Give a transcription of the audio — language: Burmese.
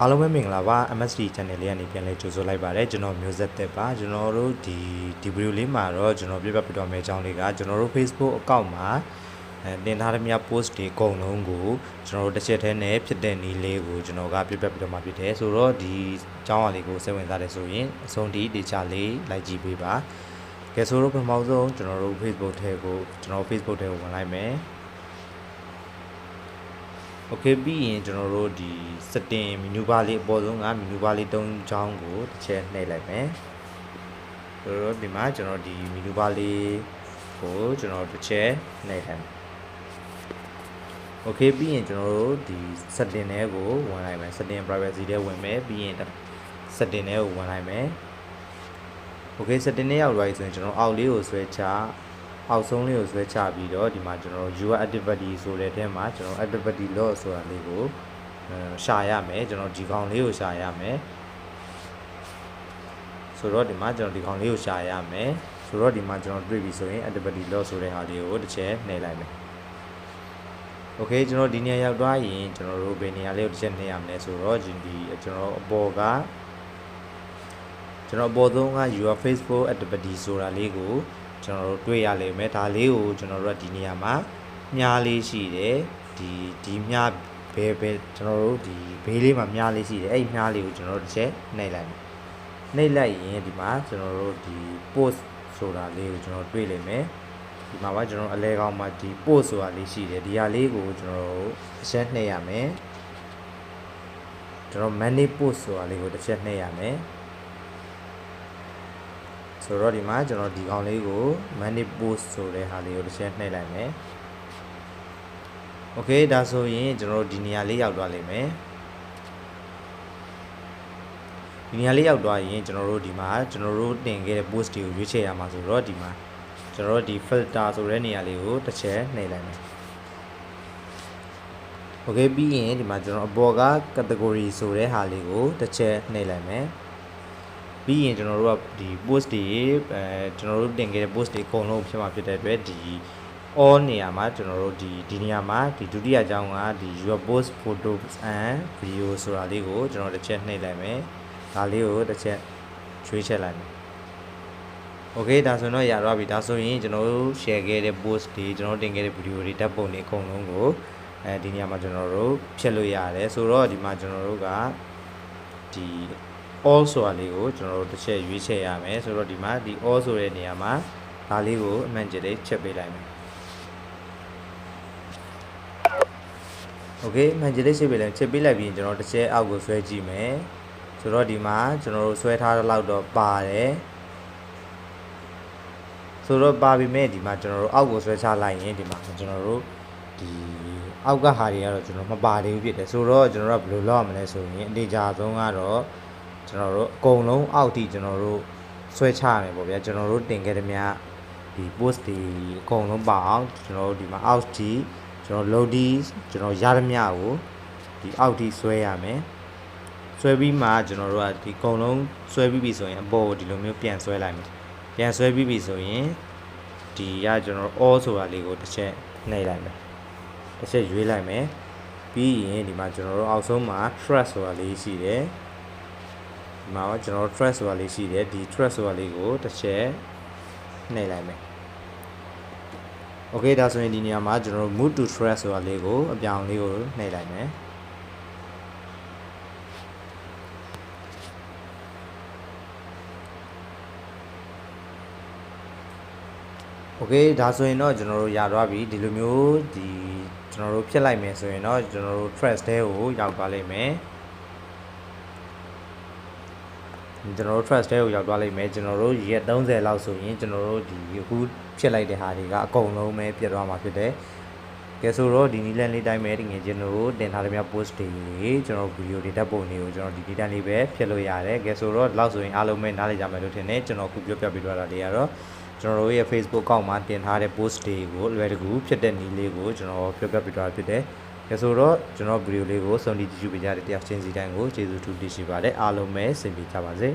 အားလုံးပဲမင်္ဂလာပါ MSD channel လေးကနေပြန်လဲကြိုဆိုလိုက်ပါတယ်ကျွန်တော်မျိုးဆက်သက်ပါကျွန်တော်တို့ဒီဗီဒီယိုလေးမှာတော့ကျွန်တော်ပြပြပြတော့မယ့်အကြောင်းလေးကကျွန်တော်တို့ Facebook account မှာတင်ထားတဲ့မြတ် post တွေအကုန်လုံးကိုကျွန်တော်တို့တစ်ချက်တည်းနဲ့ဖြစ်တဲ့နည်းလေးကိုကျွန်တော်ကပြပြပြတော့မှာဖြစ်တယ်ဆိုတော့ဒီအကြောင်းအရာလေးကိုစိတ်ဝင်စားတယ်ဆိုရင်အဆုံးထိတေချာလေးလိုက်ကြည့်ပေးပါကဲဆိုတော့ပထမဆုံးကျွန်တော်တို့ Facebook ထဲကိုဝင်လိုက်မယ်โอเคပြီးရင်ကျွန်တော်တို့ဒီ setting menu bar လေးအပေါ်ဆုံးက menu bar လေး၃ချောင်းကိုတစ်ချက်နှိပ်လိုက်မယ်ဆိုတော့ဒီမှာကျွန်တော်ဒီ menu bar လေးကိုကျွန်တော်တစ်ချက်နှိပ်လိုက်မယ်โอเคပြီးရင်ကျွန်တော်တို့ဒီ setting တွေကိုဝင်လိုက်မယ် setting privacy တွေဝင်မယ်ပြီးရင် setting တွေကိုဝင်လိုက်မယ်โอเค setting တွေရောက်သွားပြီဆိုရင်ကျွန်တော်အောက်လေးကိုဆွဲချအောက်ဆုံးလေးကိုဆွဲချပြီးတော့ဒီမှာကျွန်တော် UI activity ဆိုတဲ့ထဲမှာကျွန်တော် activity log ဆိုတာလေးကိုရှာရမယ်ကျွန်တော်ဒီကောင်လေးကိုရှာရမယ်ဆိုတော့ဒီမှာကျွန်တော်ဒီကောင်လေးကိုရှာရမယ်ဆိုတော့ဒီမှာကျွန်တော်တွေ့ပြီဆိုရင် activity log ဆိုတဲ့ဟာလေးကိုတစ်ချက်နှိပ်လိုက်မယ်โอเคကျွန်တော်ဒီနေရာရောက်သွားရင်ကျွန်တော်တို့ဘယ်နေရာလေးကိုတစ်ချက်နှိပ်ရမလဲဆိုတော့ဒီကျွန်တော်အပေါ်ကကျွန်တော်အပေါ်ဆုံးက your Facebook activity ဆိုတာလေးကိုကျွန်တော်တို့တွေ့ရလိမ့်မယ်ဒါလေးကိုကျွန်တော်တို့ဒီနေရာမှာမြားလေးရှိတယ်ဒီမြားဘယ်ကျွန်တော်တို့ဒီဘေးလေးမှာမြားလေးရှိတယ်အဲ့မြားလေးကိုကျွန်တော်တို့တစ်ချက်နှိပ်လိုက်မယ်နှိပ်လိုက်ရင်ဒီမှာကျွန်တော်တို့ဒီ post ဆိုတာလေးကိုကျွန်တော်တွေ့လိမ့်မယ်ဒီမှာပါကျွန်တော်အလဲကောင်းမှာဒီ post ဆိုတာလေးရှိတယ်ဒီဟာလေးကိုကျွန်တော်တို့တစ်ချက်နှိပ်ရမယ်ကျွန်တော် manage post ဆိုတာလေးကိုတစ်ချက်နှိပ်ရမယ်ဆိုတော့ဒီမှာကျွန်တော်ဒီကောင်လေးကို manage post ဆိုတဲ့ဟာလေးကိုတစ်ချက်နှိပ်လိုက်မယ်โอเคဒါဆိုရင်ကျွန်တော်ဒီနေရာလေးရောက်သွားလိမ့်မယ်ဒီနေရာလေးရောက်သွားရင်ကျွန်တော်တို့ဒီမှာကျွန်တော်တို့တင်ခဲ့တဲ့ post တွေကိုရွေးချယ်ရမှာဆိုတော့ဒီမှာကျွန်တော်တို့ဒီ filter ဆိုတဲ့နေရာလေးကိုတစ်ချက်နှိပ်လိုက်မယ်โอเคပြီးရင်ဒီမှာကျွန်တော်အပေါ်က category ဆိုတဲ့ဟာလေးကိုတစ်ချက်နှိပ်လိုက်မယ်ပြီးရင်ကျွန်တော်တို့ကဒီ post တွေကျွန်တော်တို့တင်ခဲ့တဲ့ post တွေအကုန်လုံးဖြစ်မှာဖြစ်တဲ့အတွက်ဒီ all နေရာမှာကျွန်တော်တို့ဒီနေရာမှာဒီဒုတိယအကြောင်းကဒီ your post photos and video ဆိုတာလေးကိုကျွန်တော်တစ်ချက်နှိပ်လိုက်မယ်ဒါလေးကိုတစ်ချက်ရွေးချက်လိုက်မယ်โอเคဒါဆိုတော့ရသွားပြီဒါဆိုရင်ကျွန်တော်တို့ share ခဲ့တဲ့ post တွေကျွန်တော်တင်ခဲ့တဲ့ video တွေဓာတ်ပုံတွေအကုန်လုံးကိုဒီနေရာမှာကျွန်တော်တို့ဖြတ်လို့ရတယ်ဆိုတော့ဒီမှာကျွန်တော်တို့ကဒီ all ဆိုတာလေးကိုကျွန်တော်တို့တစ်ချက်ရွေးချယ်ရမယ်ဆိုတော့ဒီမှာဒီ all ဆိုတဲ့နေရာမှာဒါလေးကိုအမှန်ကျလေးချက်ပေးလိုက်မယ်โอเคအမှန်ကျလေးချက်ပေးလိုက်ချက်ပေးလိုက်ပြီးကျွန်တော်တစ်ချက်အောက်ကိုဆွဲကြည့်မယ်ဆိုတော့ဒီမှာကျွန်တော်တို့ဆွဲထားတဲ့လောက်တော့ပါတယ်ဆိုတော့ပါပြီမဲ့ဒီမှာကျွန်တော်တို့အောက်ကိုဆွဲချလိုက်ရင်ဒီမှာကျွန်တော်တို့ဒီအောက်ကဟာတွေကတော့ကျွန်တော်မပါသေးဘူးဖြစ်တယ်ဆိုတော့ကျွန်တော်တို့ဘယ်လိုလုပ်ရမလဲဆိုရင်အတေချာဆုံးကတော့ကျွန်တော်တို့အကုန်လုံးအောက်ထိကျွန်တော်တို့ဆွဲချရမယ်ပေါ့ဗျာကျွန်တော်တို့တင်ခဲ့တဲ့မြဒီ post တွေအကုန်လုံးပါအောင်ကျွန်တော်တို့ဒီမှာအောက်ထိကျွန်တော် load ကျွန်တော်ရရမြကိုဒီအောက်ထိဆွဲရမယ်ဆွဲပြီးမှကျွန်တော်တို့ကဒီအကုန်လုံးဆွဲပြီးပြီဆိုရင်အပေါ်ကိုဒီလိုမျိုးပြန်ဆွဲလိုက်မယ်ပြန်ဆွဲပြီးပြီဆိုရင်ဒီကကျွန်တော် all ဆိုတာလေးကိုတစ်ချက်နှိပ်လိုက်မယ်တစ်ချက်ရွေးလိုက်မယ်ပြီးရင်ဒီမှာကျွန်တော်တို့အောက်ဆုံးမှာ track ဆိုတာလေးရှိတယ်ဒီမှာကျွန်တော် track ဆိုတာလေးရှိတယ်ဒီ track ဆိုတာလေးကိုတစ်ချက်နှိပ်လိုက်မယ်โอเคဒါဆိုရင်ဒီနေရာမှာကျွန်တော် move to track ဆိုတာလေးကိုအပြောင်လေးကိုနှိပ်လိုက်မယ်โอเคဒါဆိုရင်တော့ကျွန်တော်တို့ရသွားပြီဒီလိုမျိုးဒီကျွန်တော်တို့ဖြတ်လိုက်မယ်ဆိုရင်တော့ကျွန်တော်တို့ track ထဲကိုရောက်သွားလိမ့်မယ်ကျွန်တော်တို့ track ထဲကိုရောက်သွားလိမ့်မယ်ကျွန်တော်တို့ရက်30လောက်ဆိုရင်ကျွန်တော်တို့ဒီအခုဖြစ်လိုက်တဲ့ဟာတွေကအကုန်လုံးပဲပြတ်သွားမှာဖြစ်တယ်ကဲဆိုတော့ဒီနည်းလမ်းလေးတိုင်းပဲတကယ်ကျွန်တော်တို့တင်ထားတဲ့မြတ် post တွေကျွန်တော်ဗီဒီယိုတွေဓာတ်ပုံတွေကိုကျွန်တော်ဒီ data လေးပဲဖြတ်လို့ရတယ်ကဲဆိုတော့လောက်ဆိုရင်အားလုံးပဲနားလည်ကြမယ်လို့ထင်တယ်ကျွန်တော်အခုပြောပြပေးသွားတာတွေကတော့ကျွန်တော်တို့ရဲ့ Facebook account မှာတင်ထားတဲ့ post တွေကိုလွယ်တကူဖြစ်တဲ့နည်းလေးကိုကျွန်တော်ပြောပြပေးသွားတာဖြစ်တယ်ကဲဆိုတော့ကျွန်တော်ဗီဒီယိုလေးကိုစုံလင်ကြည့်ရှုပေးကြတဲ့တယောက်ချင်းစီတိုင်းကိုကျေးဇူးထူးတင်ရှိပါတယ်အားလုံးပဲဆင်ပြေကြပါစေ